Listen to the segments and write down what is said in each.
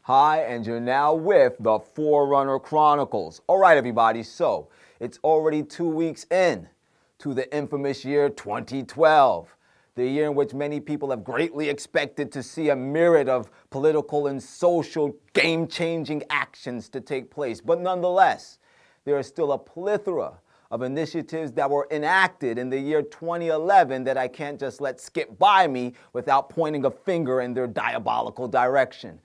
Hi, and you're now with the Forerunner Chronicles. All right, everybody, so it's already 2 weeks in to the infamous year 2012, the year in which many people have greatly expected to see a myriad of political and social game-changing actions to take place. But nonetheless, there is still a plethora of initiatives that were enacted in the year 2011 that I can't just let skip by me without pointing a finger in their diabolical direction.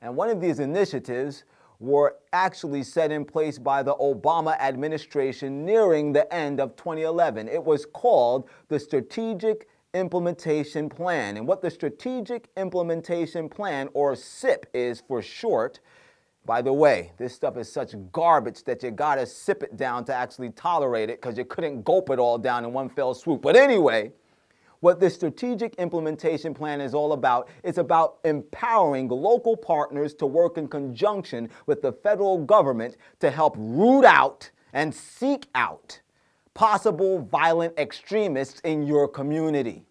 And one of these initiatives were actually set in place by the Obama administration nearing the end of 2011. It was called the Strategic Implementation Plan. And what the Strategic Implementation Plan, or SIP, is for short, by the way, this stuff is such garbage that you gotta sip it down to actually tolerate it because you couldn't gulp it all down in one fell swoop. But anyway, what the Strategic Implementation Plan is all about is about empowering local partners to work in conjunction with the federal government to help root out and seek out possible violent extremists in your community.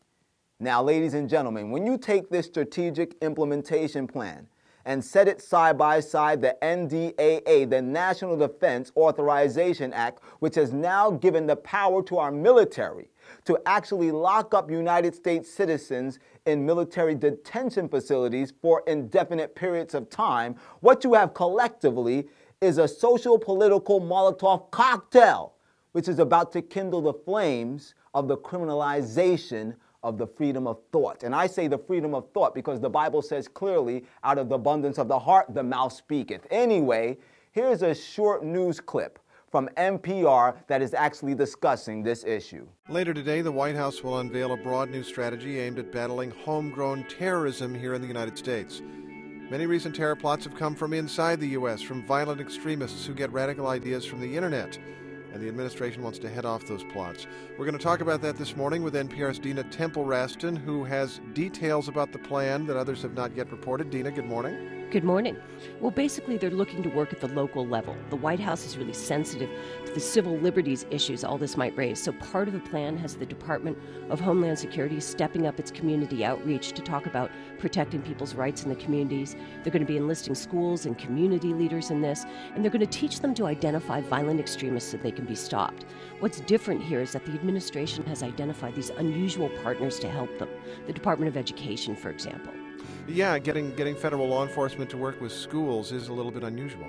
Now, ladies and gentlemen, when you take this Strategic Implementation Plan and set it side by side the NDAA, the National Defense Authorization Act, which has now given the power to our military to actually lock up United States citizens in military detention facilities for indefinite periods of time, what you have collectively is a social-political Molotov cocktail, which is about to kindle the flames of the criminalization of the freedom of thought. And I say the freedom of thought because the Bible says clearly, out of the abundance of the heart, the mouth speaketh. Anyway, here's a short news clip from NPR that is actually discussing this issue. Later today, the White House will unveil a broad new strategy aimed at battling homegrown terrorism here in the United States. Many recent terror plots have come from inside the U.S., from violent extremists who get radical ideas from the internet. And the administration wants to head off those plots. We're going to talk about that this morning with NPR's Dina Temple-Raston, who has details about the plan that others have not yet reported. Dina, good morning. Good morning. Well, basically, they're looking to work at the local level. The White House is really sensitive to the civil liberties issues all this might raise. So part of the plan has the Department of Homeland Security stepping up its community outreach to talk about protecting people's rights in the communities. They're going to be enlisting schools and community leaders in this, and they're going to teach them to identify violent extremists so they can be stopped. What's different here is that the administration has identified these unusual partners to help them. The Department of Education, for example. Yeah, getting federal law enforcement to work with schools is a little bit unusual.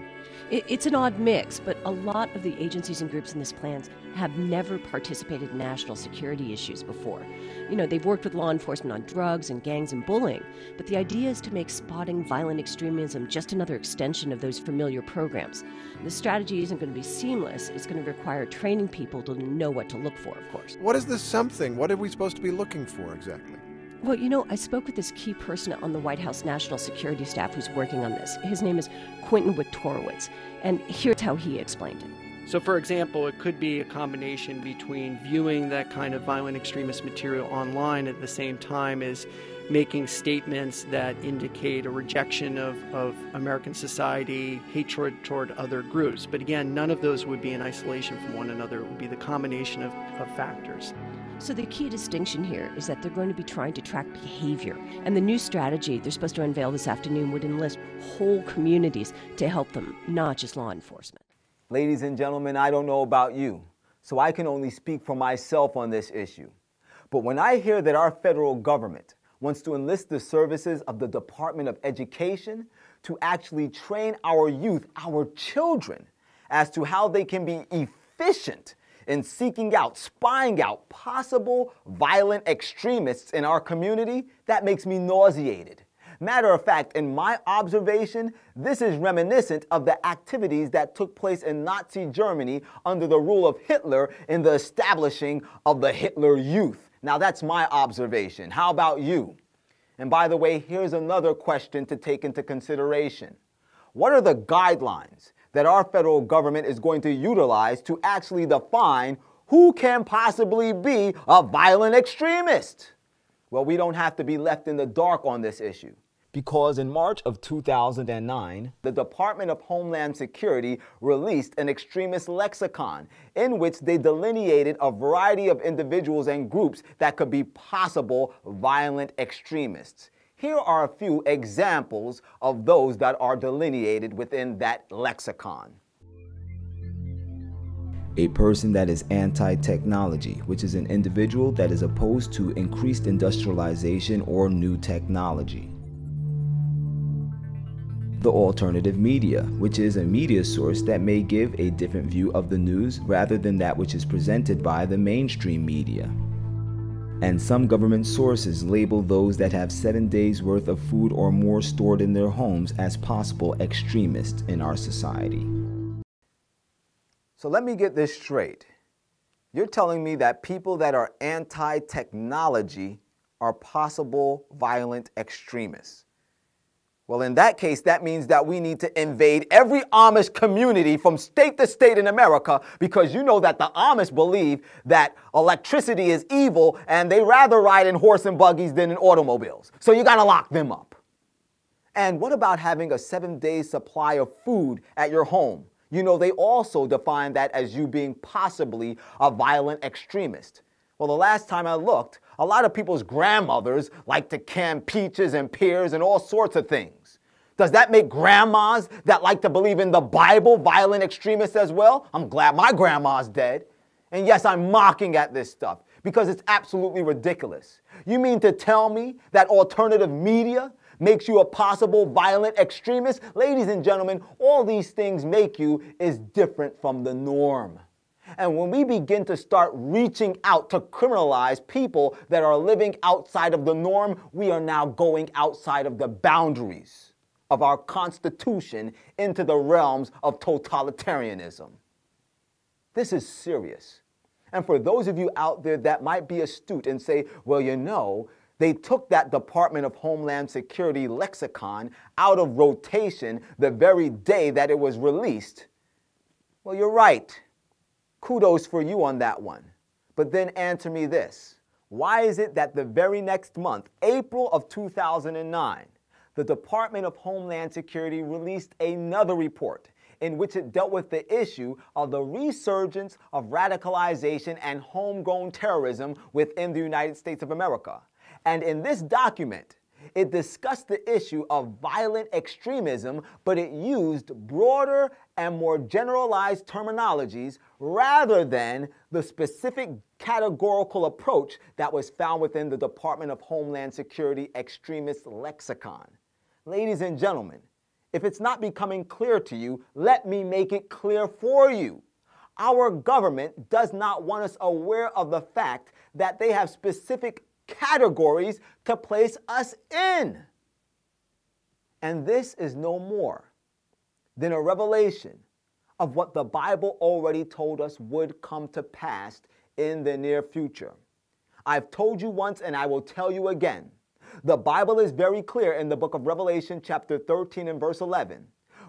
It's an odd mix, but a lot of the agencies and groups in this plan have never participated in national security issues before. You know, they've worked with law enforcement on drugs and gangs and bullying, but the idea is to make spotting violent extremism just another extension of those familiar programs. The strategy isn't going to be seamless. It's going to require training people to know what to look for, of course. What is this something? What are we supposed to be looking for exactly? Well, you know, I spoke with this key person on the White House National Security staff who's working on this. His name is Quentin Wiktorowicz, and here's how he explained it. So, for example, it could be a combination between viewing that kind of violent extremist material online at the same time as making statements that indicate a rejection of American society, hatred toward other groups. But again, none of those would be in isolation from one another. It would be the combination of factors. So the key distinction here is that they're going to be trying to track behavior. And the new strategy they're supposed to unveil this afternoon would enlist whole communities to help them, not just law enforcement. Ladies and gentlemen, I don't know about you, so I can only speak for myself on this issue. But when I hear that our federal government wants to enlist the services of the Department of Education to actually train our youth, our children, as to how they can be efficient in seeking out, spying out possible violent extremists in our community, that makes me nauseated. Matter of fact, in my observation, this is reminiscent of the activities that took place in Nazi Germany under the rule of Hitler in the establishing of the Hitler Youth. Now that's my observation. How about you? And by the way, here's another question to take into consideration. What are the guidelines that our federal government is going to utilize to actually define who can possibly be a violent extremist? Well, we don't have to be left in the dark on this issue, because in March of 2009, the Department of Homeland Security released an extremist lexicon in which they delineated a variety of individuals and groups that could be possible violent extremists. Here are a few examples of those that are delineated within that lexicon. A person that is anti-technology, which is an individual that is opposed to increased industrialization or new technology. The alternative media, which is a media source that may give a different view of the news rather than that which is presented by the mainstream media. And some government sources label those that have 7 days worth of food or more stored in their homes as possible extremists in our society. So let me get this straight. You're telling me that people that are anti-technology are possible violent extremists. Well, in that case, that means that we need to invade every Amish community from state to state in America, because you know that the Amish believe that electricity is evil and they rather ride in horse and buggies than in automobiles. So you got to lock them up. And what about having a 7-day supply of food at your home? You know, they also define that as you being possibly a violent extremist. Well, the last time I looked, a lot of people's grandmothers like to can peaches and pears and all sorts of things. Does that make grandmas that like to believe in the Bible violent extremists as well? I'm glad my grandma's dead. And yes, I'm mocking at this stuff because it's absolutely ridiculous. You mean to tell me that alternative media makes you a possible violent extremist? Ladies and gentlemen, all these things make you is different from the norm. And when we begin to start reaching out to criminalize people that are living outside of the norm, we are now going outside of the boundaries of our Constitution into the realms of totalitarianism. This is serious. And for those of you out there that might be astute and say, well, you know, they took that Department of Homeland Security lexicon out of rotation the very day that it was released. Well, you're right. Kudos for you on that one. But then answer me this. Why is it that the very next month, April of 2009, the Department of Homeland Security released another report in which it dealt with the issue of the resurgence of radicalization and homegrown terrorism within the United States of America? And in this document, it discussed the issue of violent extremism, but it used broader and more generalized terminologies rather than the specific categorical approach that was found within the Department of Homeland Security extremist lexicon. Ladies and gentlemen, if it's not becoming clear to you, let me make it clear for you. Our government does not want us aware of the fact that they have specific categories to place us in. And this is no more than a revelation of what the Bible already told us would come to pass in the near future. I've told you once and I will tell you again. The Bible is very clear in the book of Revelation chapter 13 and verse 11.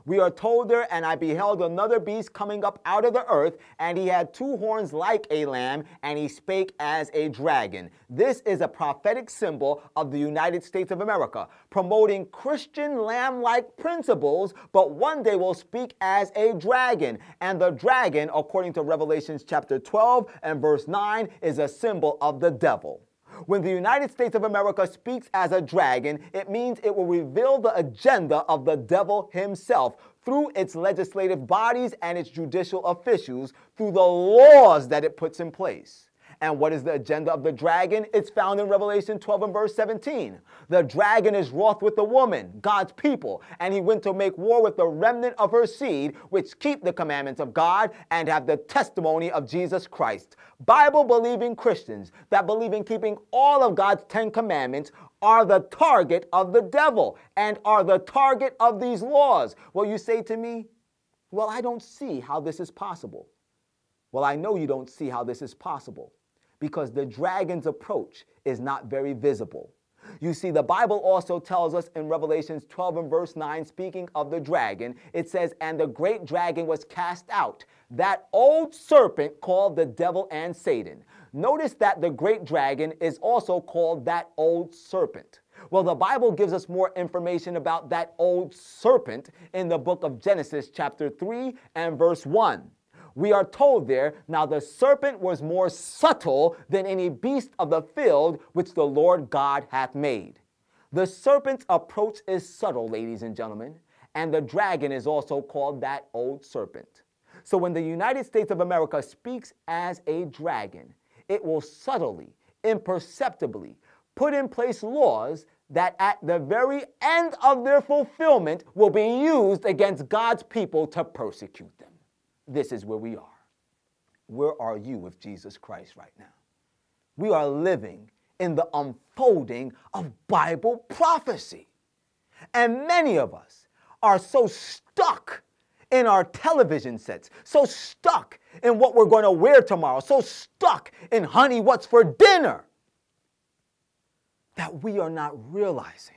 We are told there, and I beheld another beast coming up out of the earth, and he had 2 horns like a lamb, and he spake as a dragon. This is a prophetic symbol of the United States of America, promoting Christian lamb-like principles, but one day will speak as a dragon. And the dragon, according to Revelation chapter 12 and verse 9, is a symbol of the devil. When the United States of America speaks as a dragon, it means it will reveal the agenda of the devil himself through its legislative bodies and its judicial officials through the laws that it puts in place. And what is the agenda of the dragon? It's found in Revelation 12 and verse 17. The dragon is wroth with the woman, God's people, and he went to make war with the remnant of her seed, which keep the commandments of God and have the testimony of Jesus Christ. Bible-believing Christians that believe in keeping all of God's 10 commandments are the target of the devil and are the target of these laws. Well, you say to me, well, I don't see how this is possible. Well, I know you don't see how this is possible, because the dragon's approach is not very visible. You see, the Bible also tells us in Revelation 12 and verse 9, speaking of the dragon, it says, and the great dragon was cast out, that old serpent called the devil and Satan. Notice that the great dragon is also called that old serpent. Well, the Bible gives us more information about that old serpent in the book of Genesis chapter 3 and verse 1. We are told there, now the serpent was more subtle than any beast of the field which the Lord God hath made. The serpent's approach is subtle, ladies and gentlemen, and the dragon is also called that old serpent. So when the United States of America speaks as a dragon, it will subtly, imperceptibly put in place laws that at the very end of their fulfillment will be used against God's people to persecute them. This is where we are. Where are you with Jesus Christ right now? We are living in the unfolding of Bible prophecy. And many of us are so stuck in our television sets, so stuck in what we're going to wear tomorrow, so stuck in honey, what's for dinner, that we are not realizing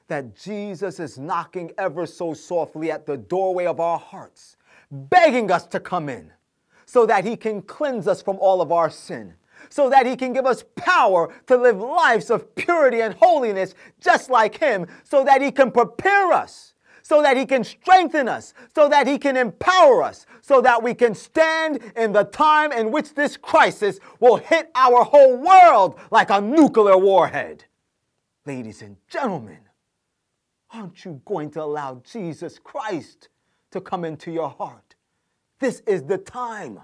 that Jesus is knocking ever so softly at the doorway of our hearts, begging us to come in so that he can cleanse us from all of our sin, so that he can give us power to live lives of purity and holiness just like him, so that he can prepare us, so that he can strengthen us, so that he can empower us, so that we can stand in the time in which this crisis will hit our whole world like a nuclear warhead. Ladies and gentlemen, aren't you going to allow Jesus Christ to come into your heart? This is the time.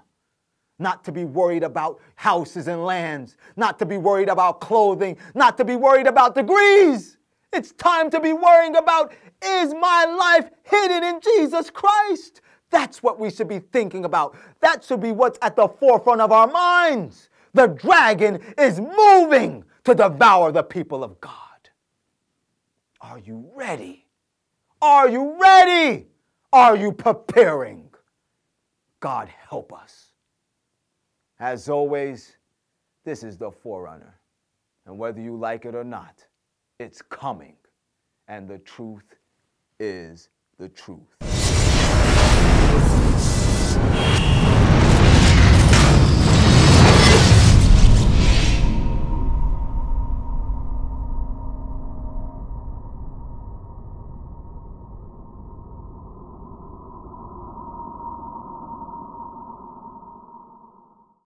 Not to be worried about houses and lands, not to be worried about clothing, not to be worried about degrees. It's time to be worrying about, is my life hidden in Jesus Christ? That's what we should be thinking about. That should be what's at the forefront of our minds. The dragon is moving to devour the people of God. Are you ready? Are you ready? Are you preparing? God help us. As always, this is the Forerunner. And whether you like it or not, it's coming. And the truth is the truth.